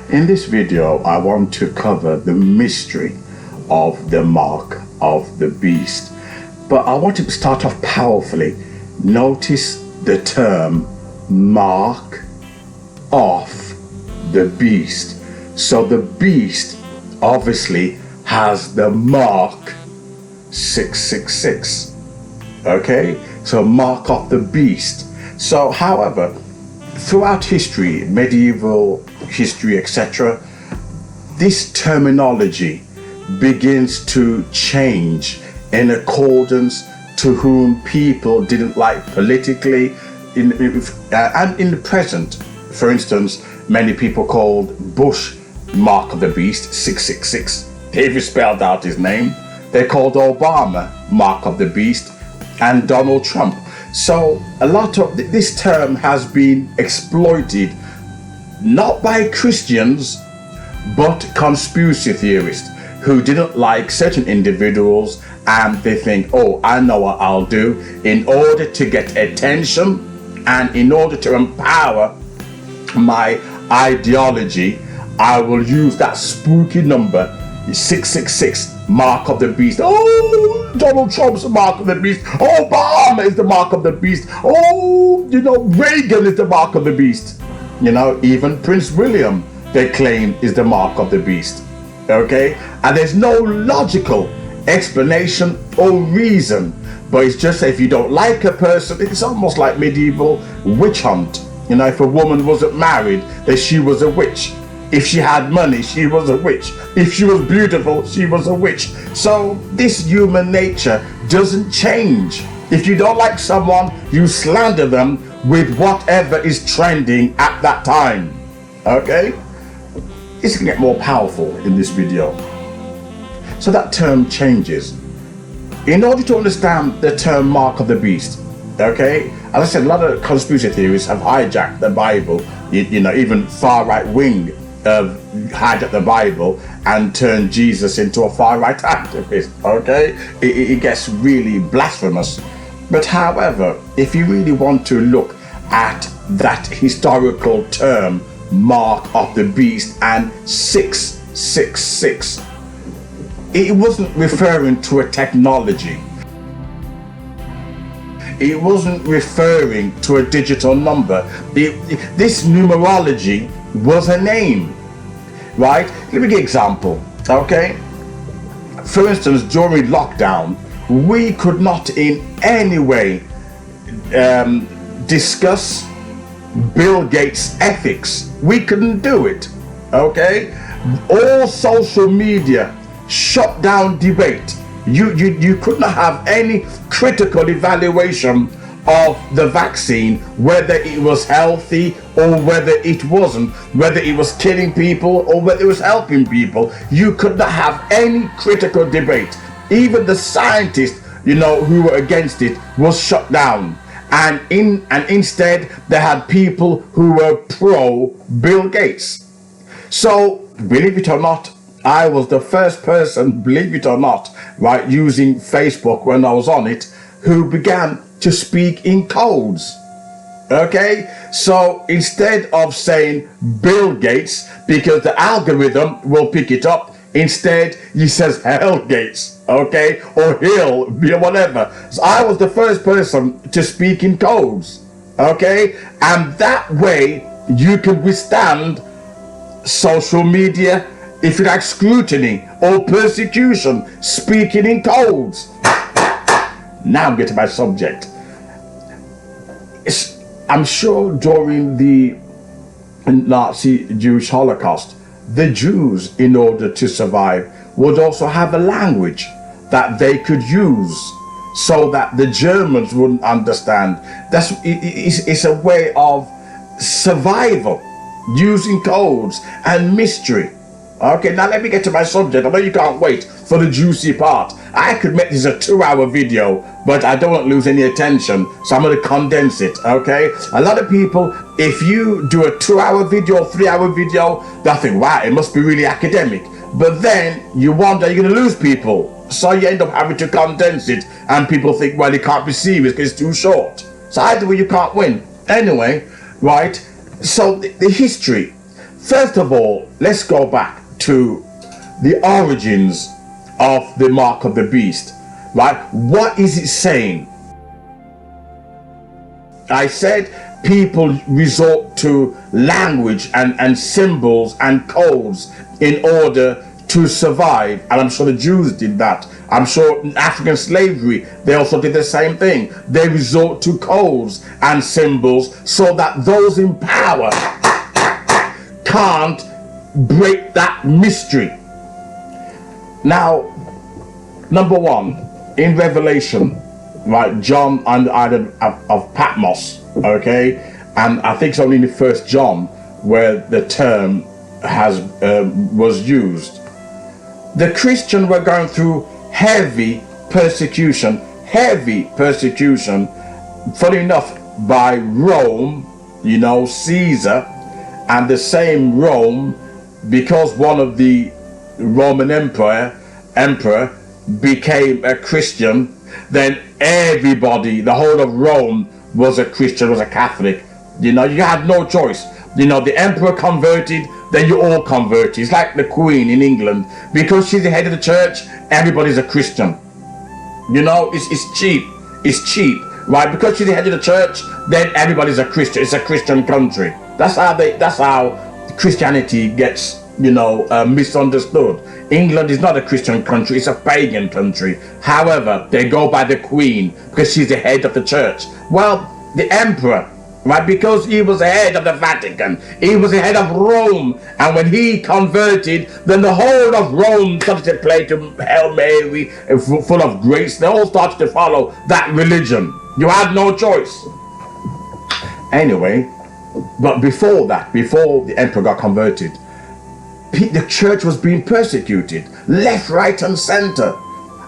In this video, I want to cover the mystery of the mark of the beast. But I want to start off powerfully. Notice the term mark of the beast. So the beast obviously has the mark 666. Okay? So mark of the beast. So however, throughout history, medieval history, etc., this terminology begins to change in accordance to whom people didn't like politically and in the present. For instance, many people called Bush mark of the beast 666. If you spelled out his name, they called Obama mark of the beast, and Donald Trump. So a lot of this term has been exploited not by Christians but conspiracy theorists who didn't like certain individuals, and they think, oh, I know what I'll do in order to get attention and in order to empower my ideology. I will use that spooky number 666, mark of the beast. Oh, Donald Trump's the mark of the beast. Obama is the mark of the beast. Oh, Reagan is the mark of the beast. Even Prince William, they claim, is the mark of the beast. Okay? And there's no logical explanation or reason, but it's just if you don't like a person, it's almost like medieval witch hunt. If a woman wasn't married, then she was a witch. If she had money, she was a witch. If she was beautiful, she was a witch. So this human nature doesn't change. If you don't like someone, you slander them with whatever is trending at that time. Okay? It's going to get more powerful in this video. So that term changes. In order to understand the term mark of the beast, okay, as I said, a lot of conspiracy theories have hijacked the Bible. Even far right wing have hijacked the Bible and turned Jesus into a far right activist. Okay, it gets really blasphemous. But however, if you really want to look at that historical term mark of the beast and 666, it wasn't referring to a technology. It wasn't referring to a digital number. This numerology was a name, right? Let me give an example, okay? For instance, during lockdown, we could not in any way discuss Bill Gates' ethics. We couldn't do it, okay? All social media shut down debate. You could not have any critical evaluation of the vaccine, whether it was healthy or whether it wasn't, whether it was killing people or whether it was helping people. You could not have any critical debate. Even the scientists, who were against it, was shut down. And instead they had people who were pro Bill Gates. So believe it or not, I was the first person, believe it or not, right, using Facebook when I was on it, who began to speak in codes. Okay, so instead of saying Bill Gates, because the algorithm will pick it up, instead he says Hell Gates, okay, or Hill, whatever. So I was the first person to speak in codes, okay, and that way you can withstand social media, if you like, scrutiny or persecution, speaking in codes. Now I'm getting to my subject. I'm sure during the Nazi Jewish Holocaust, the Jews, in order to survive, would also have a language that they could use so that the Germans wouldn't understand. It's a way of survival, using codes and mystery. Okay, now let me get to my subject. I know you can't wait for the juicy part. I could make this a 2-hour video, but I don't want to lose any attention, so I'm going to condense it, okay? A lot of people, if you do a 2-hour video or 3-hour video, they'll think, wow, it must be really academic. But then you wonder, you're going to lose people. So you end up having to condense it, and people think, well, it can't be serious because it's too short. So either way, you can't win. Anyway, right, so the history. First of all, let's go back to the origins of the mark of the beast, right? What is it saying? I said people resort to language and symbols and codes in order to survive, and I'm sure the Jews did that. I'm sure in African slavery they also did the same thing. They resort to codes and symbols so that those in power can't break that mystery. Now, number one, in Revelation, right, John on the island of Patmos, okay, and I think it's only in the first John where the term was used. The Christians were going through heavy persecution, funny enough, by Rome, you know, Caesar, and the same Rome, because one of the Roman emperor became a Christian, then everybody, the whole of Rome was a Christian, was a Catholic. You know, you had no choice. You know, the emperor converted, then you all converted. It's like the Queen in England. Because she's the head of the church, everybody's a Christian. You know, it's cheap. It's cheap, right? Because she's the head of the church, then everybody's a Christian. It's a Christian country. That's how Christianity gets, you know, misunderstood. England is not a Christian country, it's a pagan country. However, they go by the Queen because she's the head of the church. Well, the emperor, right, because he was the head of the Vatican, he was the head of Rome, and when he converted, then the whole of Rome started to play to Hail Mary, full of grace. They all started to follow that religion. You had no choice. Anyway, but before that, before the emperor got converted, the church was being persecuted left, right and center,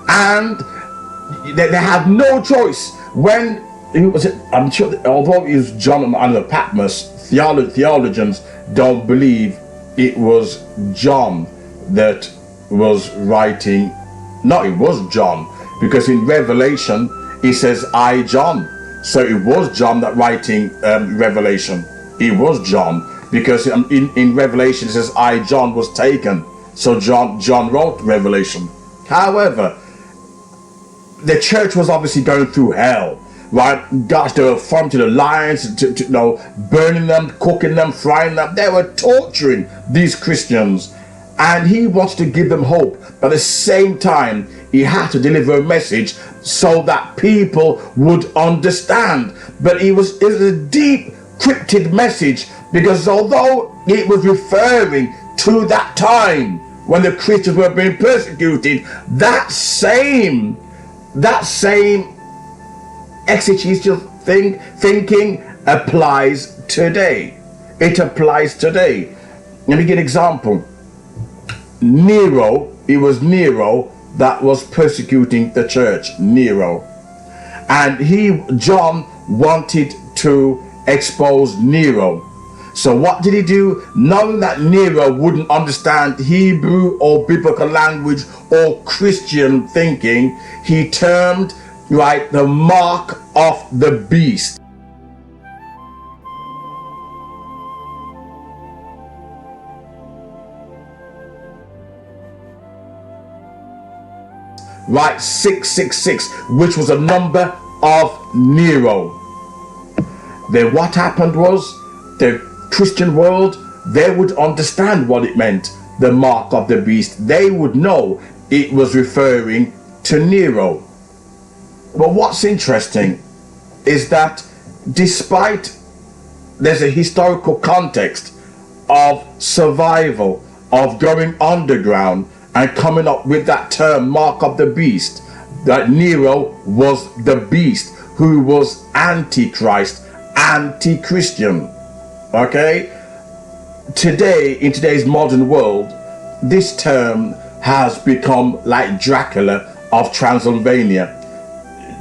and they had no choice. When I'm sure, although it was John on the Patmos, theologians don't believe it was John that was writing. No, it was John, because in Revelation it says I John, so it was John that writing Revelation. It was John, because in Revelation it says I John was taken, so John wrote Revelation. However, the church was obviously going through hell, right? Gosh, they were thrown to the lions, to you know, burning them, cooking them, frying them. They were torturing these Christians, and he wants to give them hope, but at the same time he had to deliver a message so that people would understand. But it was a deep, cryptic message, because although it was referring to that time when the Christians were being persecuted, that same exegetical thinking applies today. It applies today. Let me give an example. Nero, it was Nero that was persecuting the church, Nero. And John wanted to expose Nero. So what did he do? Knowing that Nero wouldn't understand Hebrew or biblical language or Christian thinking, he termed, right, the mark of the beast. Right, 666, which was a number of Nero. Then what happened was, the Christian world, they would understand what it meant, the mark of the beast. They would know it was referring to Nero. But what's interesting is that despite there's a historical context of survival, of going underground and coming up with that term, mark of the beast, that Nero was the beast who was antichrist, anti-Christian. Okay, today, in today's modern world, this term has become like Dracula of Transylvania.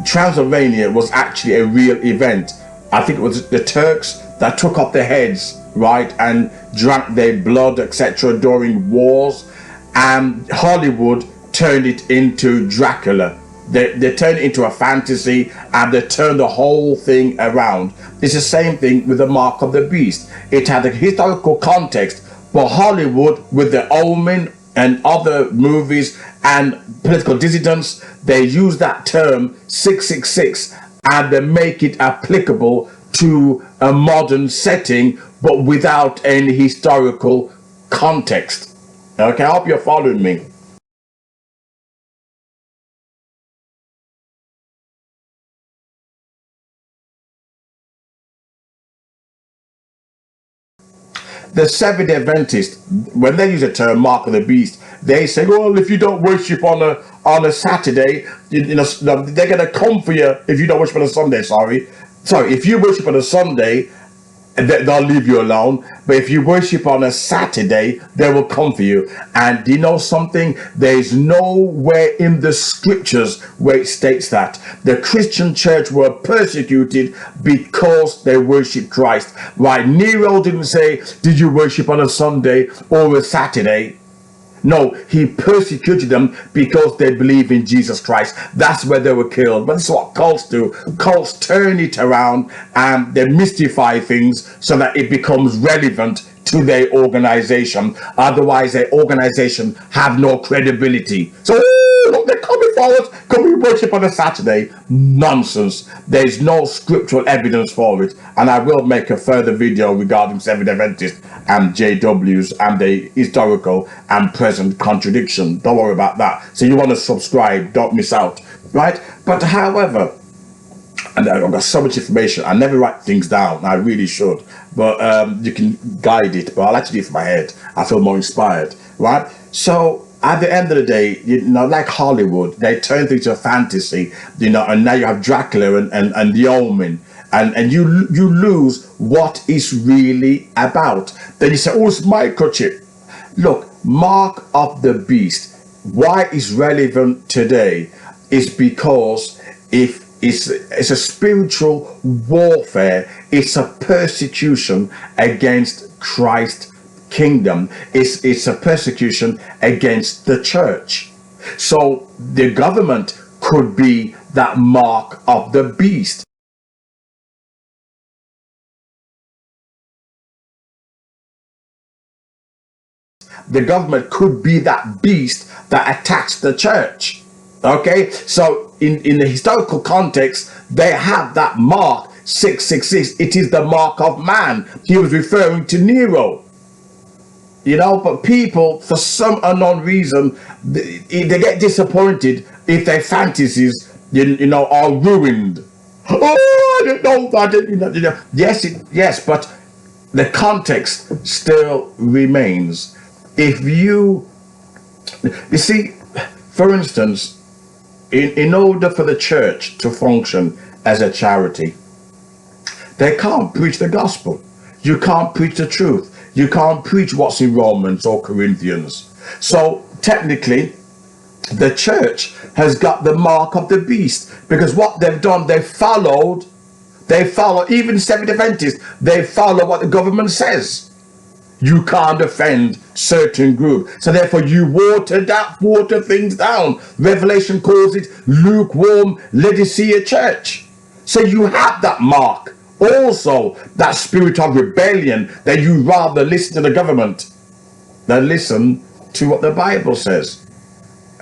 Transylvania was actually a real event. I think it was the Turks that took off their heads, right, and drank their blood, etc., during wars, and Hollywood turned it into Dracula. They turned it into a fantasy, and they turned the whole thing around. It's the same thing with the Mark of the Beast. It had a historical context, but Hollywood, with the Omen and other movies and political dissidents, they use that term 666 and they make it applicable to a modern setting, but without any historical context. Okay, I hope you're following me. The Seventh-Day-Adventists, when they use the term Mark of the Beast, they say, well, if you don't worship on a Saturday, they're going to come for you if you don't worship on a Sunday, sorry, if you worship on a Sunday, they'll leave you alone. But if you worship on a Saturday, they will come for you. And do you know something? There is nowhere in the scriptures where it states that. The Christian church were persecuted because they worshiped Christ. Right? Nero didn't say, did you worship on a Sunday or a Saturday? No, he persecuted them because they believe in Jesus Christ. That's where they were killed. But this is what cults do. Cults turn it around and they mystify things so that it becomes relevant to their organization. Otherwise, their organization have no credibility. So, look, they're coming forward. Can we worship on a Saturday? Nonsense. There is no scriptural evidence for it. And I will make a further video regarding Seventh-Day-Adventists and JWs and the historical and present contradiction. Don't worry about that. So you want to subscribe, don't miss out, right? But however, and I've got so much information, I never write things down, I really should, but you can guide it, but I like to do it for my head. I feel more inspired, right? So at the end of the day, like Hollywood, they turn things into a fantasy, and now you have Dracula and the Omen, and you lose what it's really about. Then you say, oh, it's microchip. Look, Mark of the Beast, why it's relevant today is because if it's a spiritual warfare, it's a persecution against Christ's kingdom, it's a persecution against the church. So the government could be that mark of the beast. The government could be that beast that attacks the church. Okay, so in the historical context, they have that mark 666. It is the mark of man. He was referring to Nero. But people, for some unknown reason, they get disappointed if their fantasies, are ruined. Oh, I didn't know that. Yes, but the context still remains. If you see, for instance, in order for the church to function as a charity, they can't preach the gospel. You can't preach the truth. You can't preach what's in Romans or Corinthians. So technically, the church has got the mark of the beast, because what they've done, they follow, even Seventh-Day-Adventists, they follow what the government says. You can't offend certain group, so therefore you water things down. Revelation calls it lukewarm Laodicea church. So you have that mark, also that spirit of rebellion, that you rather listen to the government than listen to what the Bible says.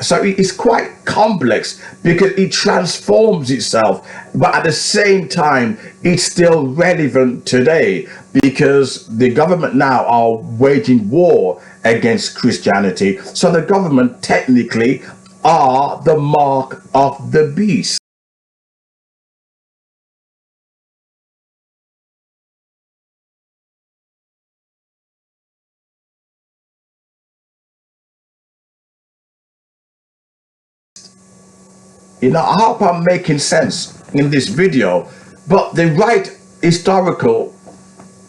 So it's quite complex because it transforms itself, but at the same time it's still relevant today, because the government now are waging war against Christianity. So the government technically are the mark of the beast. I hope I'm making sense in this video, but the right historical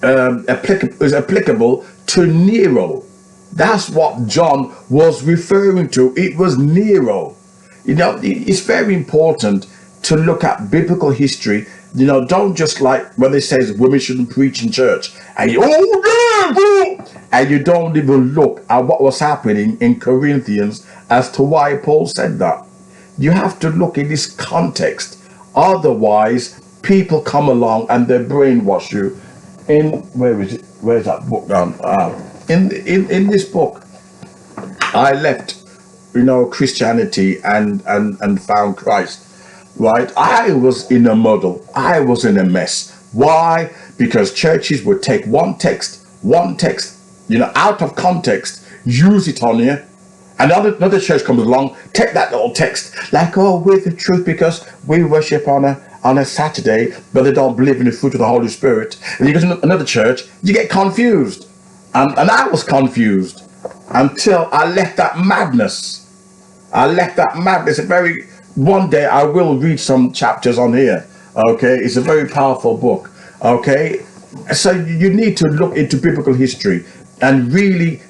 is applicable to Nero. That's what John was referring to. It was Nero. You know, it's very important to look at biblical history. You know, don't just like when it says women shouldn't preach in church, and you, and you don't even look at what was happening in Corinthians as to why Paul said that. You have to look in this context. Otherwise, people come along and they brainwash you. In where is it? Where's that book down? In this book, I left, you know, Christianity and found Christ. Right? I was in a muddle. I was in a mess. Why? Because churches would take one text, you know, out of context, use it on you. Another church comes along, take that little text, like, oh, we're the truth because we worship on a Saturday, but they don't believe in the fruit of the Holy Spirit. And you go to another church, you get confused. And I was confused until I left that madness. One day I will read some chapters on here. Okay, it's a very powerful book. Okay, so you need to look into biblical history and really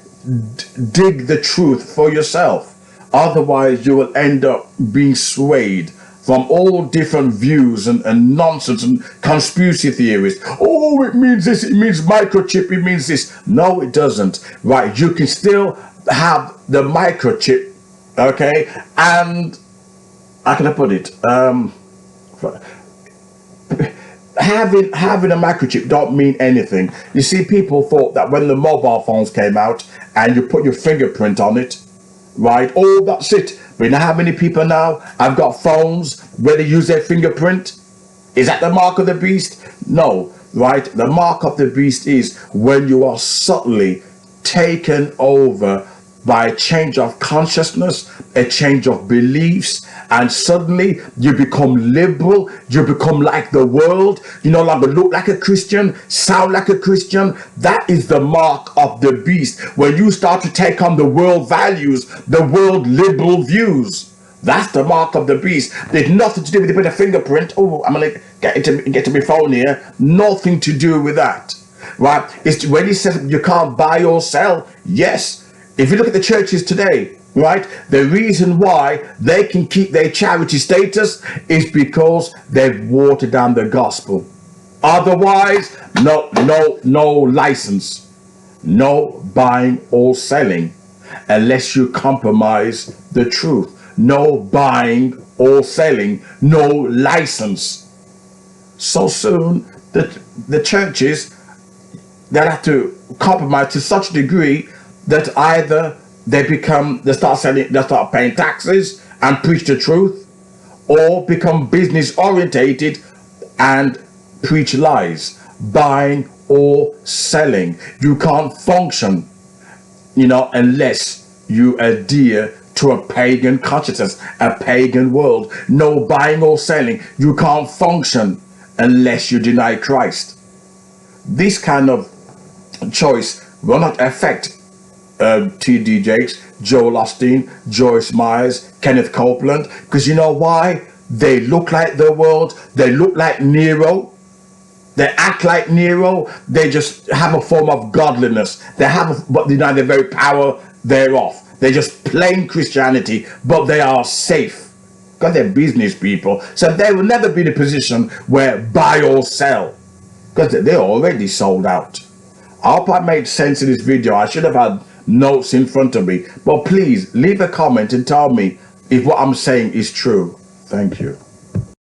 dig the truth for yourself. Otherwise, you will end up being swayed from all different views and nonsense and conspiracy theories. Oh, it means this, it means microchip, it means this. No, it doesn't. Right, you can still have the microchip, okay, and how can I put it? Having a microchip don't mean anything. You see, people thought that when the mobile phones came out and you put your fingerprint on it, right? Oh, that's it. But you know how many people now have got phones where they use their fingerprint? Is that the mark of the beast? No, right? The mark of the beast is when you are subtly taken over by a change of consciousness, a change of beliefs, and suddenly you become liberal, you become like the world, you no longer look like a Christian, sound like a Christian. That is the mark of the beast. When you start to take on the world values, the world liberal views, that's the mark of the beast. There's nothing to do with a bit of fingerprint. Oh, I'm gonna get to my phone here. Nothing to do with that, right? It's when he says you can't buy or sell. Yes. If you look at the churches today, right, the reason why they can keep their charity status is because they've watered down the gospel. Otherwise, no license, no buying or selling unless you compromise the truth. No buying or selling, no license. So soon, the churches, they have to compromise to such a degree that either they start paying taxes and preach the truth, or become business orientated and preach lies, buying or selling. You can't function, you know, unless you adhere to a pagan consciousness, a pagan world. No buying or selling. You can't function unless you deny Christ. This kind of choice will not affect T.D. Jakes, Joel Osteen, Joyce Myers, Kenneth Copeland, because you know why? They look like the world. They look like Nero. They act like Nero. They just have a form of godliness. But deny the very power thereof. They're just plain Christianity, but they are safe because they're business people. So they will never be in a position where buy or sell, because they're already sold out. I hope I made sense in this video. I should have had notes in front of me, but please leave a comment and tell me if what I'm saying is true. Thank you.